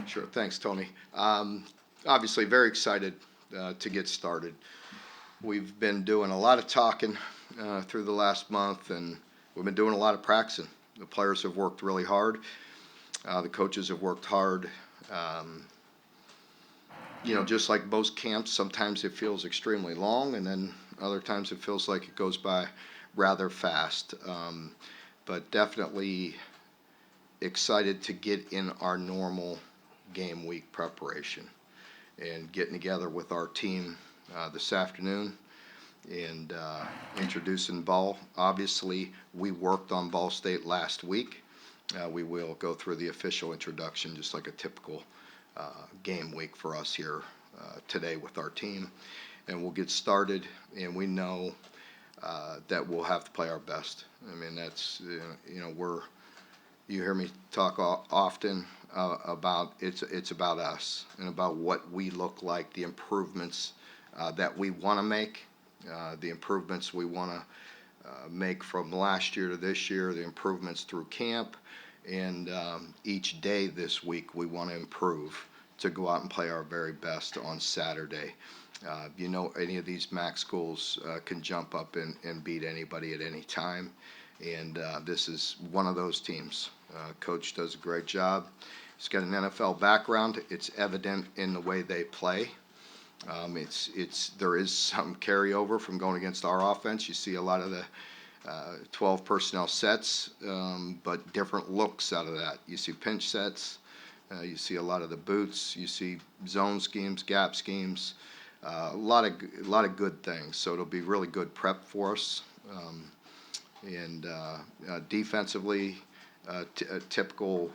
Sure. Thanks, Tony. Obviously, very excited to get started. We've been doing a lot of talking through the last month, and we've been doing a lot of practicing. The players have worked really hard. The coaches have worked hard. Um, just like most camps, sometimes it feels extremely long, and then other times it feels like it goes by rather fast. But definitely excited to get in our normal game week preparation and getting together with our team this afternoon and introducing ball. Obviously, we worked on Ball State last week. We will go through the official introduction just like a typical game week for us here today with our team. And we'll get started, and we know that we'll have to play our best. I mean, that's, you hear me talk often about it's about us and about what we look like, the improvements that we want to make, the improvements we want to make from last year to this year, the improvements through camp, and each day this week we want to improve to go out and play our very best on Saturday. Any of these MAC schools can jump up and beat anybody at any time, and this is one of those teams. Coach does a great job. He's got an NFL background. It's evident in the way they play. There is some carryover from going against our offense. You see a lot of the 12 personnel sets, but different looks out of that. You see pinch sets. You see a lot of the boots. You see zone schemes, gap schemes. A lot of good things. So it'll be really good prep for us. And defensively, a typical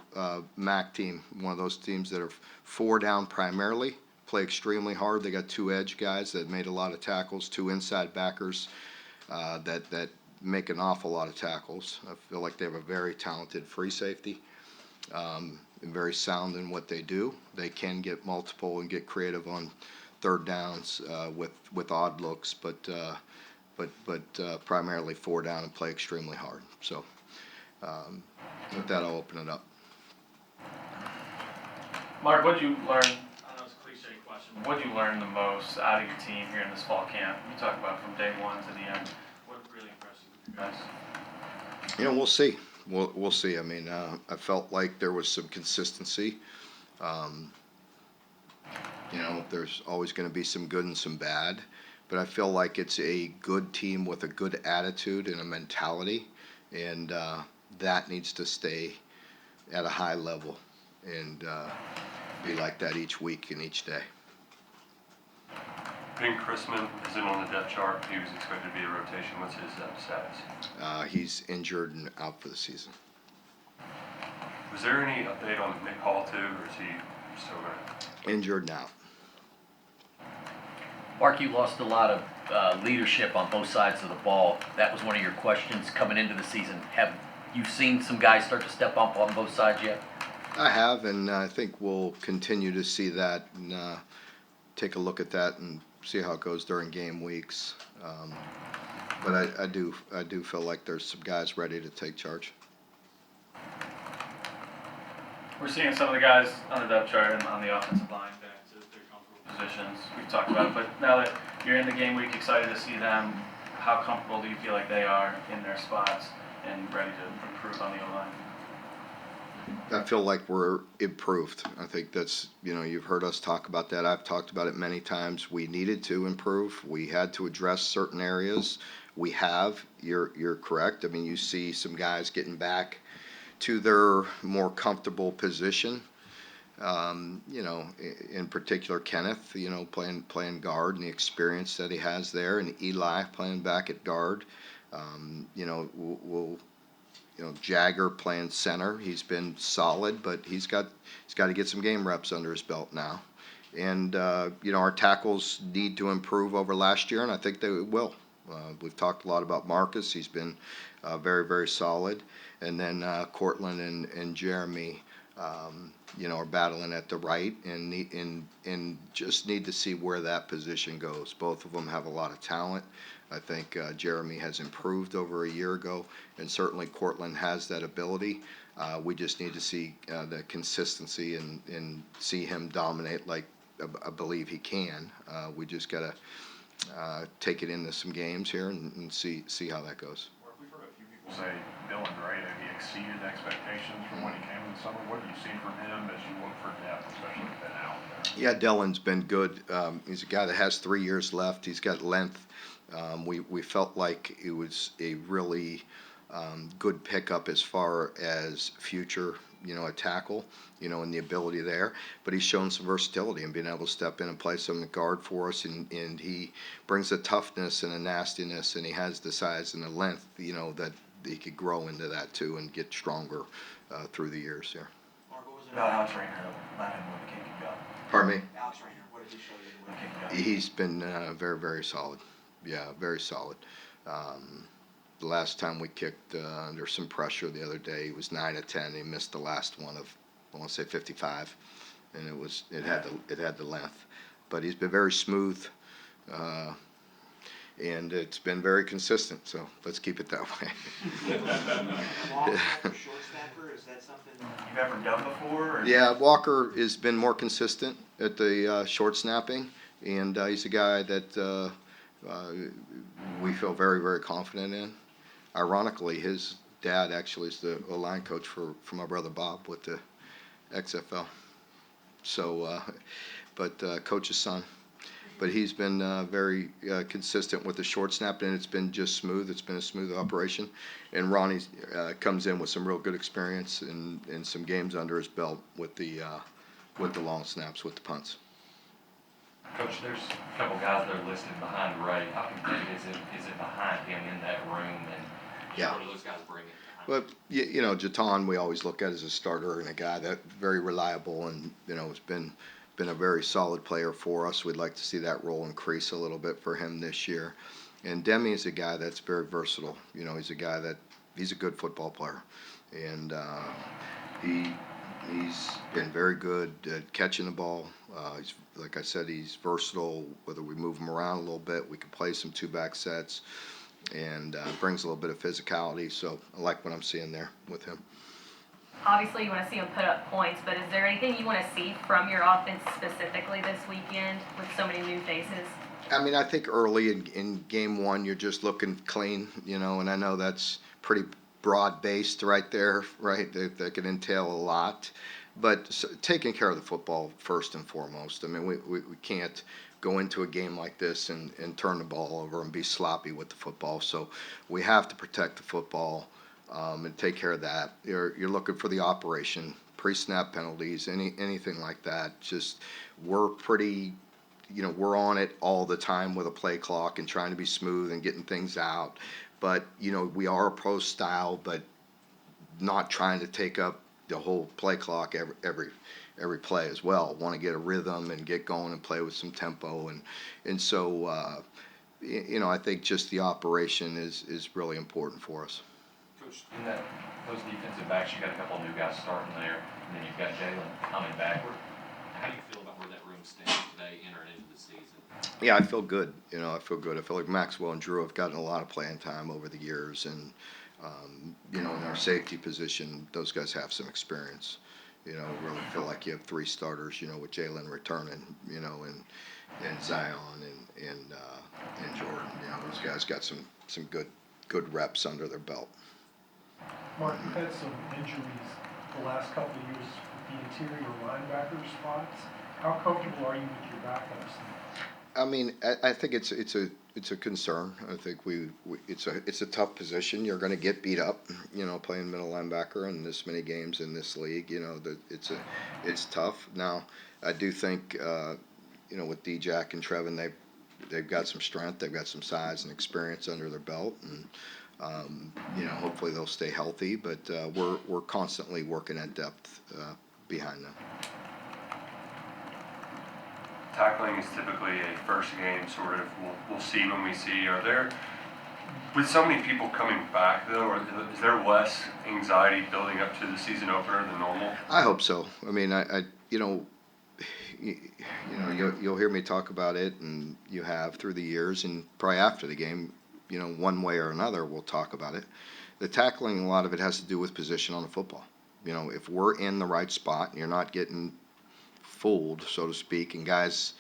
MAC team, one of those teams that are four down primarily, play extremely hard. They got two edge guys that made a lot of tackles, two inside backers that make an awful lot of tackles. I feel like they have a very talented free safety and very sound in what they do. They can get multiple and get creative on third downs with odd looks, but primarily four down and play extremely hard. So with that, I'll open it up. Mark, what did you learn? I know it's a cliche question, but what did you learn the most out of your team here in this fall camp? You talk about from day one to the end. What really impressed you guys? We'll see. We'll see. I mean, I felt like there was some consistency. Um, there's always going to be some good and some bad, but I feel like it's a good team with a good attitude and a mentality, and that needs to stay at a high level and be like that each week and each day. Ben Chrisman isn't on the depth chart. He was expected to be a rotation. What's his status? He's injured and out for the season. Was there any update on Nick Hall too, or is he still going? Injured now. Mark, you lost a lot of leadership on both sides of the ball. That was one of your questions coming into the season. Have you seen some guys start to step up on both sides yet? I have, and I think we'll continue to see that and take a look at that and see how it goes during game weeks. But I do feel like there's some guys ready to take charge. We're seeing some of the guys on the depth chart and on the offensive line back to their comfortable positions. We've talked about it, but now that you're in the game week, excited to see them. How comfortable do you feel like they are in their spots and ready to improve on the O-line? I feel like we're improved. I think that's, you've heard us talk about that. I've talked about it many times. We needed to improve. We had to address certain areas. We have. You're correct. I mean, you see some guys getting back to their more comfortable position. In particular, Kenneth, playing guard and the experience that he has there, and Eli playing back at guard. Jagger playing center. He's been solid, but he's got to get some game reps under his belt now. And our tackles need to improve over last year, and I think they will. We've talked a lot about Marcus. He's been very, very solid. And then Cortland and Jeremy are battling at the right and just need to see where that position goes. Both of them have a lot of talent. I think Jeremy has improved over a year ago, and certainly Cortland has that ability. We just need to see the consistency and see him dominate like I believe he can. We just got to take it into some games here and see how that goes. Mark, we've heard a few people say Dylan Gray, that he exceeded expectations from when he came in the summer. What have you seen from him as you look for depth, especially with Ben out there? Yeah, Dylan's been good. He's a guy that has 3 years left. He's got length. We felt like it was a really good pickup as far as future, a tackle, and the ability there. But he's shown some versatility and being able to step in and play some guard for us. And he brings a toughness and a nastiness, and he has the size and the length, that he could grow into that too and get stronger through the years there. Mark, what was it about Alex Rayner that let him win the kick and go? Pardon me? Alex Rayner, what did he show you to win the kick and go? He's been very, very solid. Yeah, very solid. The last time we kicked under some pressure the other day, he was 9 of 10. He missed the last one of, I want to say 55, and it had the length. But he's been very smooth, and it's been very consistent. So let's keep it that way. Walker, short snapper, is that something you've ever done before? Or? Yeah, Walker has been more consistent at the short snapping, and he's a guy that we feel very, very confident in. Ironically, his dad actually is the line coach for my brother Bob with the XFL. So, coach's son. But he's been very consistent with the short snap, and it's been just smooth. It's been a smooth operation. And Ronnie comes in with some real good experience and some games under his belt with the long snaps, with the punts. Coach, there's a couple guys that are listed behind Ray. How competitive is it behind him in that room? And Yeah. what do those guys bring it? But Jatan we always look at as a starter and a guy that's very reliable and has been a very solid player for us. We'd like to see that role increase a little bit for him this year. And Demi is a guy that's very versatile. He's a guy he's a good football player, and he's been very good at catching the ball. He's, like I said, he's versatile. Whether we move him around a little bit, we can play some 2-back sets, and brings a little bit of physicality. So I like what I'm seeing there with him. Obviously, you want to see him put up points, but is there anything you want to see from your offense specifically this weekend with so many new faces? I mean, I think early in game one, you're just looking clean, and I know that's pretty broad-based right there, right? That can entail a lot. But taking care of the football first and foremost. I mean, we can't go into a game like this and turn the ball over and be sloppy with the football. So we have to protect the football and take care of that. You're looking for the operation, pre-snap penalties, anything like that. Just we're pretty, we're on it all the time with a play clock and trying to be smooth and getting things out. But, we are a pro style, but not trying to take up the whole play clock every play as well. Want to get a rhythm and get going and play with some tempo. And so, I think just the operation is really important for us. Coach, in those defensive backs, you got a couple of new guys starting there, and then you've got Jalen coming backward. How do you feel about where that room stands today, entering into the season? Yeah, I feel good. I feel good. I feel like Maxwell and Drew have gotten a lot of playing time over the years, and in our safety position, those guys have some experience. Really feel like you have 3 starters. With Jalen returning, and Zion and Jordan. Those guys got some good reps under their belt. Mark, you've had some injuries the last couple of years with the interior linebacker spots. How comfortable are you with your backups? I mean, I think it's a concern. I think it's a tough position. You're going to get beat up, playing middle linebacker in this many games in this league. It's tough. Now, I do think with D-Jack and Trevin, they've got some strength, they've got some size and experience under their belt, and hopefully they'll stay healthy. But we're constantly working at depth behind them. Tackling is typically a first game sort of, we'll see when we see. Are there With so many people coming back, though, is there less anxiety building up to the season opener than normal? I hope so. I mean, you'll hear me talk about it, and you have through the years, and probably after the game, one way or another, we'll talk about it. The tackling, a lot of it has to do with position on the football. If we're in the right spot and you're not getting fooled, so to speak, and guys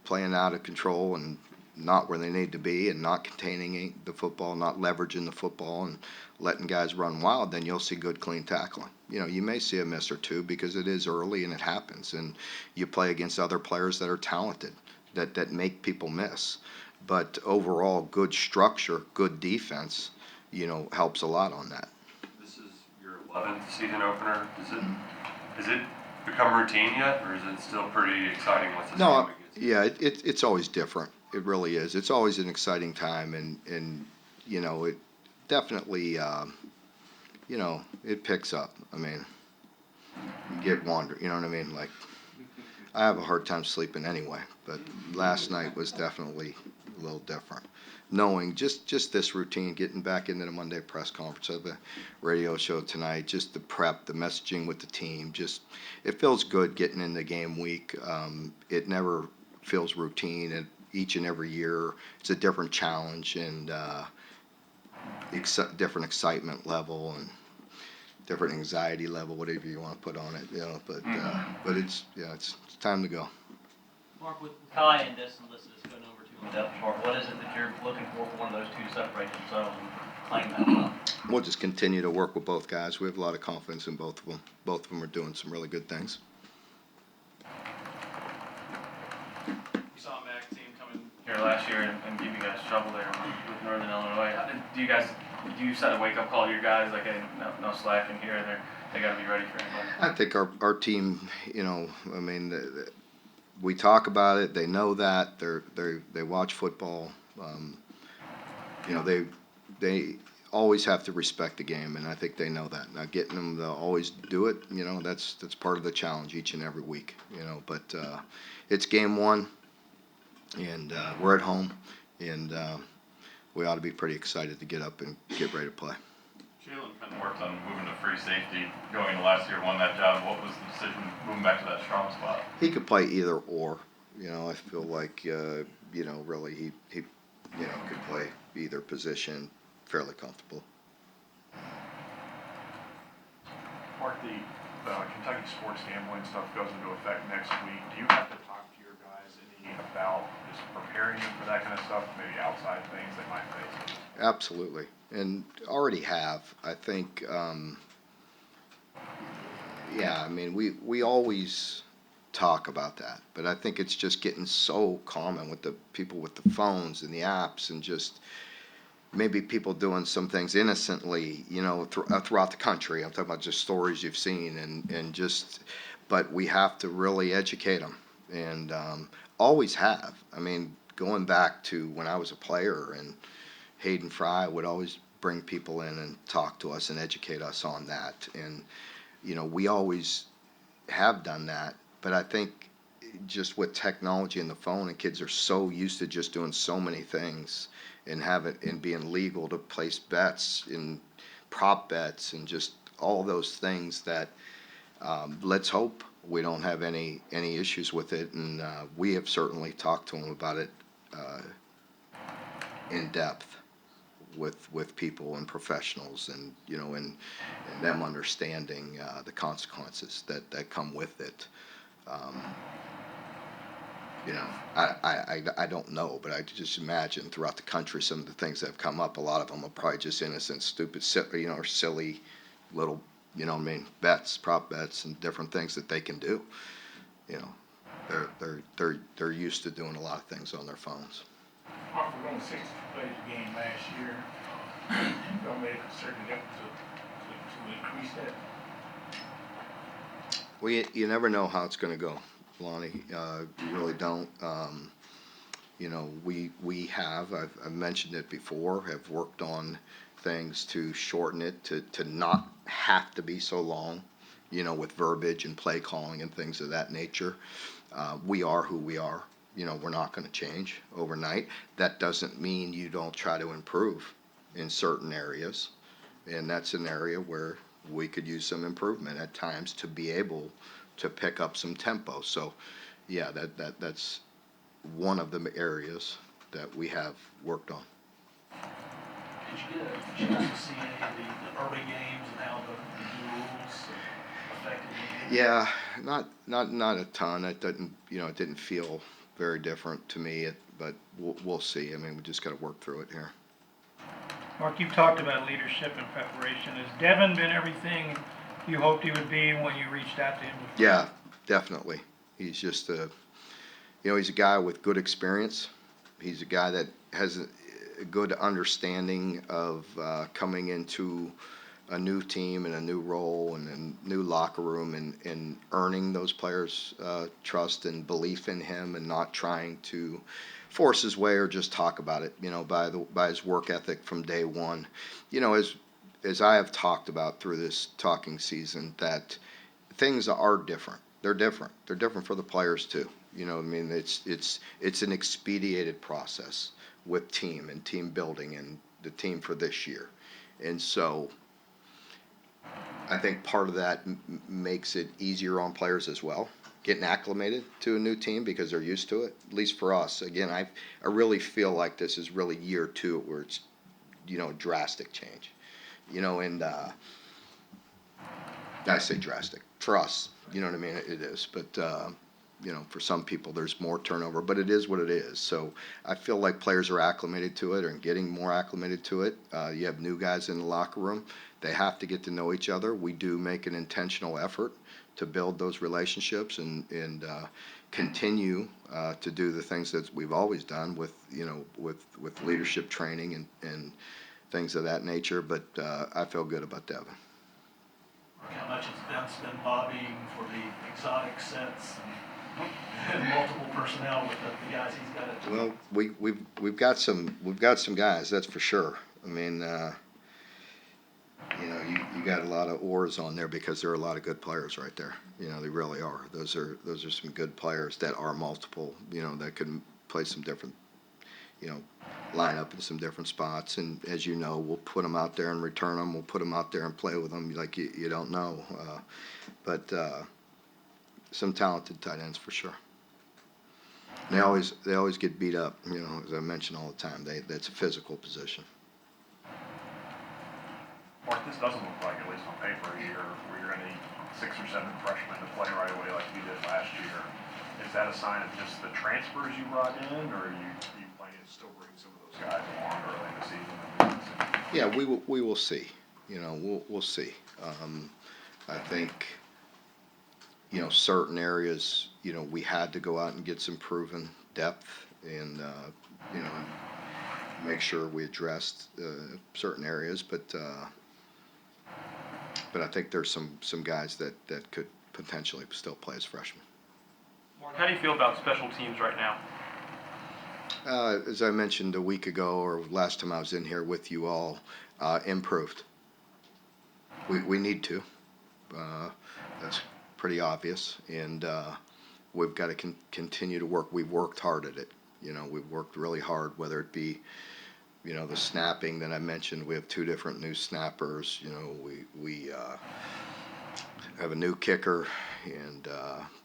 playing out of control and not where they need to be and not containing the football, not leveraging the football and letting guys run wild, then you'll see good, clean tackling. You may see a miss or two because it is early and it happens. And you play against other players that are talented, that make people miss. But overall, good structure, good defense, helps a lot on that. This is your 11th season opener. Has it become routine yet, or is it still pretty exciting once this No, game begins? yeah, it's always different. It really is. It's always an exciting time, and it definitely, it picks up. I mean, you get wander. You know what I mean? Like, I have a hard time sleeping anyway, but last night was definitely a little different. Knowing just this routine, getting back into the Monday press conference of the radio show tonight, just the prep, the messaging with the team, it feels good getting in the game week. It never feels routine, and each and every year it's a different challenge and different excitement level and different anxiety level, whatever you want to put on it. But it's time to go. Mark, with Kai and Destin listed as co number 2 on the depth chart, what is it that you're looking for one of those two to separate themselves and claim that well? We'll just continue to work with both guys. We have a lot of confidence in both of them. Both of them are doing some really good things. We saw Mac team coming here last year and give you guys trouble there with Northern Illinois. Do you set a wake up call to your guys like, hey, no slack in here? They got to be ready for anybody. I think our team, I mean, we talk about it. They know that they watch football. They always have to respect the game, and I think they know that. Now, getting them to always do it, that's part of the challenge each and every week. But it's game one, and we're at home, and we ought to be pretty excited to get up and get ready to play. Jalen kind of worked on moving to free safety going into last year, won that job. What was the decision moving back to that strong spot? He could play either or. I feel like really he could play either position fairly comfortable. Mark, the Kentucky sports gambling stuff goes into effect next week. Do you have to talk to your guys any about just preparing them for that kind of stuff, maybe outside things they might face? Absolutely, and already have. I think, I mean, we always talk about that, but I think it's just getting so common with the people with the phones and the apps, and just maybe people doing some things innocently, throughout the country. I'm talking about just stories you've seen, but we have to really educate them, and always have. I mean, going back to when I was a player, and Hayden Fry would always bring people in and talk to us and educate us on that, and we always have done that. But I think just with technology and the phone, and kids are so used to just doing so many things and being legal to place bets and prop bets and just all those things that let's hope we don't have any issues with it. And we have certainly talked to them about it in depth with people and professionals, and and them understanding the consequences that come with it. I don't know, but I just imagine throughout the country some of the things that have come up. A lot of them are probably just innocent, stupid, or silly little, bets, prop bets, and different things that they can do. They're used to doing a lot of things on their phones. Mark, we're going 60 played the game last year. You gonna make a certain effort to increase that? You never know how it's going to go, Lonnie. You really don't. We have, I've mentioned it before, have worked on things to shorten it, to not have to be so long, with verbiage and play calling and things of that nature. We are who we are, we're not going to change overnight. That doesn't mean you don't try to improve in certain areas, and that's an area where we could use some improvement at times to be able to pick up some tempo. So, yeah, that's one of the areas that we have worked on. Did you get a chance to see any of the early games and how the new rules affected the game? Yeah, not a ton. It didn't feel very different to me. But we'll see. I mean, we just got to work through it here. Mark, you've talked about leadership and preparation. Has Devin been everything you hoped he would be when you reached out to him? Yeah, definitely. He's just he's a guy with good experience. He's a guy that has a good understanding of coming into a new team and a new role and a new locker room and earning those players' trust and belief in him and not trying to force his way or just talk about it, by his work ethic from day one. As I have talked about through this talking season, that things are different. They're different. They're different for the players too. It's an expedited process with team and team building and the team for this year. And so I think part of that makes it easier on players as well, getting acclimated to a new team because they're used to it. At least for us, again, I really feel like this is really year 2 where it's drastic change, and I say drastic for us. You know what I mean? It is, but for some people there's more turnover, but it is what it is. So I feel like players are acclimated to it and getting more acclimated to it. You have new guys in the locker room. They have to get to know each other. We do make an intentional effort to build those relationships and continue to do the things that we've always done with leadership training and things of that nature. But I feel good about Devin. How much has Vince been lobbying for the exotic sets and multiple personnel with the guys he's got to? Well, we've got some guys, that's for sure. I mean, you got a lot of oars on there because there are a lot of good players right there. They really are. Those are some good players that are multiple. That can play some different, line up in some different spots. And as you know, we'll put them out there and return them. We'll put them out there and play with them like you don't know. But some talented tight ends for sure. They always get beat up. As I mention all the time, that's a physical position. Mark, this doesn't look like, at least on paper, a year where you're going to need 6 or 7 freshmen to play right away like you did last year. Is that a sign of just the transfers you brought in, or are you planning to still bring some of those guys along early in the season? Yeah, we will see. We'll see. I think certain areas we had to go out and get some proven depth and make sure we addressed certain areas, but I think there's some guys that could potentially still play as freshmen. Mark, how do you feel about special teams right now? As I mentioned a week ago or last time I was in here with you all, improved. We need to. That's pretty obvious, and we've got to continue to work. We've worked hard at it. We've worked really hard, whether it be the snapping that I mentioned. We have 2 different new snappers. We have a new kicker, and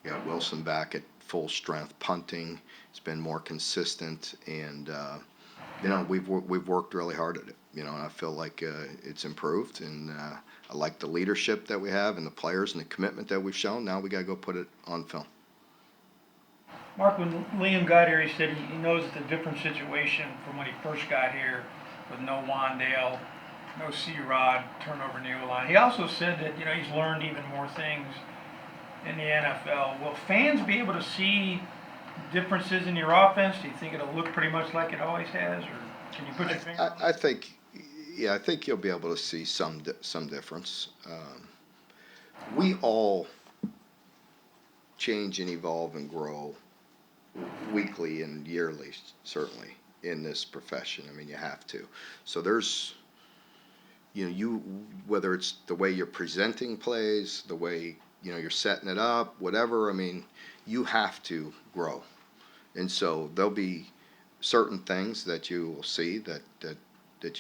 got Wilson back at full strength punting. It's been more consistent, and we've worked really hard at it. And I feel like it's improved, and I like the leadership that we have and the players and the commitment that we've shown. Now we got to go put it on film. Mark, when Liam got here, he said he knows it's a different situation from when he first got here with no Wandale, no C-Rod, turnover in the O-line. He also said that, he's learned even more things in the NFL. Will fans be able to see differences in your offense? Do you think it'll look pretty much like it always has, or can you put your finger on it? I think you'll be able to see some difference. We all change and evolve and grow weekly and yearly, certainly, in this profession. I mean, you have to. So there's, whether it's the way you're presenting plays, the way, you're setting it up, whatever, I mean, you have to grow. And so there'll be certain things that you will see that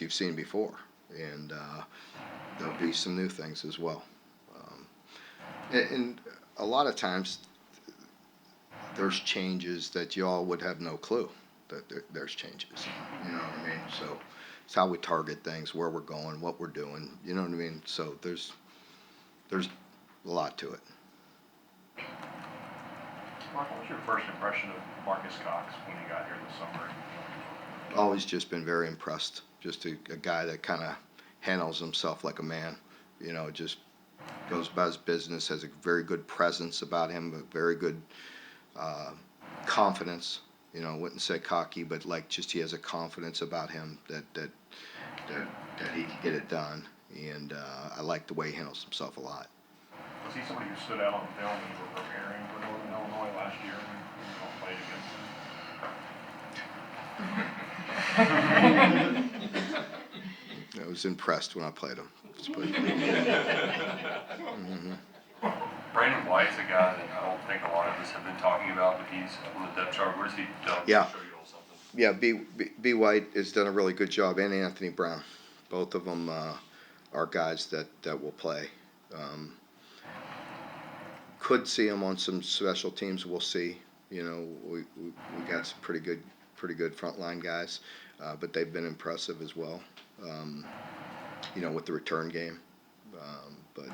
you've seen before, and there'll be some new things as well. And a lot of times there's changes that y'all would have no clue that there's changes. You know what I mean? So it's how we target things, where we're going, what we're doing. You know what I mean? So there's a lot to it. Mark, what was your first impression of Marcus Cox when he got here this summer? Always just been very impressed. Just a guy that kind of handles himself like a man. You know, just goes about his business, has a very good presence about him, a very good confidence. You know, wouldn't say cocky, but like just he has a confidence about him that he can get it done. And I like the way he handles himself a lot. Was he somebody who stood out on the film when you were preparing for Northern Illinois last year when you all played against him? I was impressed when I played him. Brandon White's a guy that I don't think a lot of us have been talking about, but he's on the depth chart. Where's he done? Yeah. Show you all something. Yeah, B. White has done a really good job, and Anthony Brown. Both of them are guys that will play. Could see them on some special teams. We'll see. You know, we got some pretty good frontline guys, but they've been impressive as well. You know, with the return game, but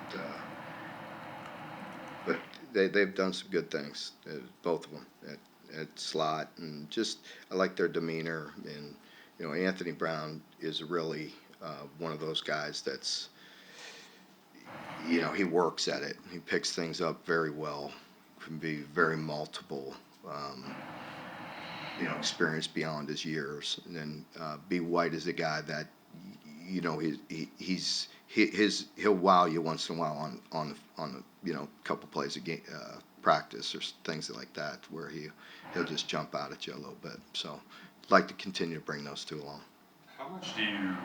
they've done some good things, both of them at slot, and just I like their demeanor. And you know, Anthony Brown is really one of those guys that's, you know, he works at it. He picks things up very well. Can be very multiple. You know, experience beyond his years. And then B. White is a guy that, you know, he'll wow you once in a while on you know, a couple plays a game, practice or things like that, where he'll just jump out at you a little bit. So I'd like to continue to bring those two along. How much do you?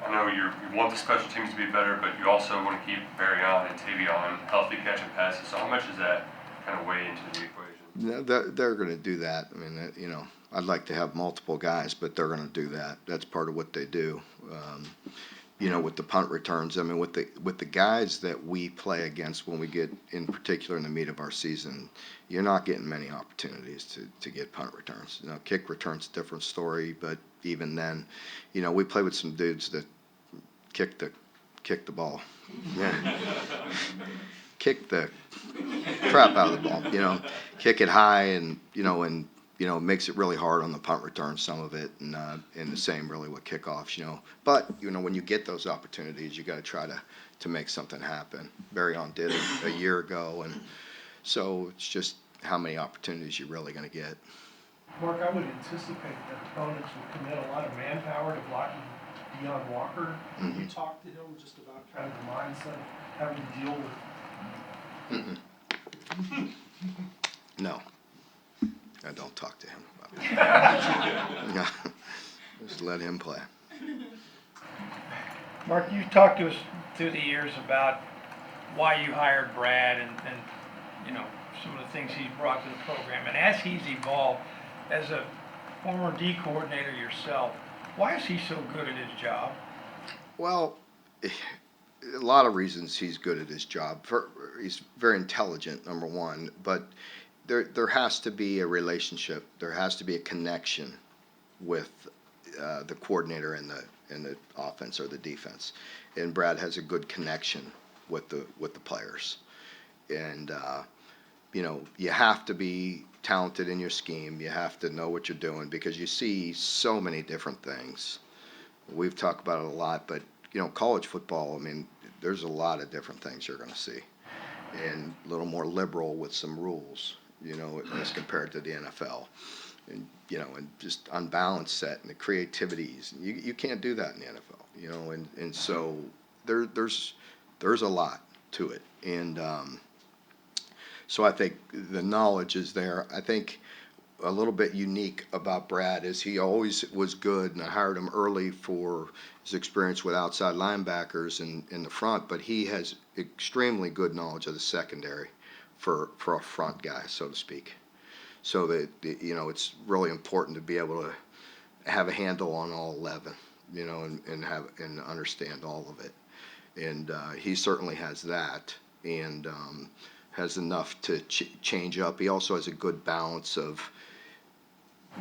I know you want the special teams to be better, but you also want to keep Barryon and Tavion healthy catching passes. So how much does that kind of weigh into the equation? Yeah, they're going to do that. I mean, you know, I'd like to have multiple guys, but they're going to do that. That's part of what they do. You know, with the punt returns, I mean, with the guys that we play against when we get, in particular in the meat of our season, you're not getting many opportunities to get punt returns. You know, kick returns, different story, but even then, you know, we play with some dudes that kick the ball. Yeah. Kick the crap out of the ball, you know, kick it high, and you know, makes it really hard on the punt return, some of it, and the same really with kickoffs, you know. But you know, when you get those opportunities, you got to try to make something happen. Barryon did it a year ago, and so it's just how many opportunities you're really going to get. Mark, I would anticipate that opponents would commit a lot of manpower to blocking Deion Walker. Mm-hmm. You talked to him just about kind of the mindset of having to deal with. No, I don't talk to him about that. No, just let him play. Mark, you've talked to us through the years about why you hired Brad and you know, some of the things he's brought to the program. And as he's evolved, as a former D coordinator yourself, why is he so good at his job? Well, a lot of reasons he's good at his job. He's very intelligent, number one, but there has to be a relationship. There has to be a connection with the coordinator and the offense or the defense. And Brad has a good connection with the players. And you know, you have to be talented in your scheme. You have to know what you're doing, because you see so many different things. We've talked about it a lot, but you know, college football, I mean, there's a lot of different things you're going to see, and a little more liberal with some rules, you know, as compared to the NFL, and you know, and just unbalanced set and the creativities. You can't do that in the NFL, you know, and so there's a lot to it, and so I think the knowledge is there. I think a little bit unique about Brad is he always was good, and I hired him early for his experience with outside linebackers in the front, but he has extremely good knowledge of the secondary for a front guy, so to speak. so that, it's really important to be able to have a handle on all 11, and understand all of it. And he certainly has that, and has enough to change up. He also has a good balance of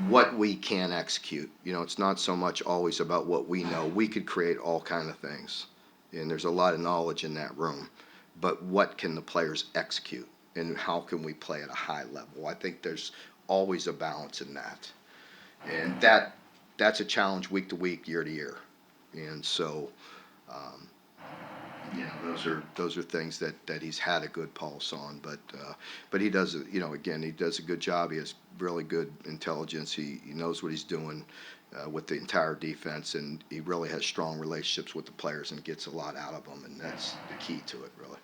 what we can execute. It's not so much always about what we know. We could create all kind of things, and there's a lot of knowledge in that room. But what can the players execute, and how can we play at a high level? I think there's always a balance in that, and that's a challenge week to week, year to year. And so, those are things that he's had a good pulse on. But he does, again, he does a good job. He has really good intelligence. He knows what he's doing with the entire defense, and he really has strong relationships with the players and gets a lot out of them, and that's the key to it, really.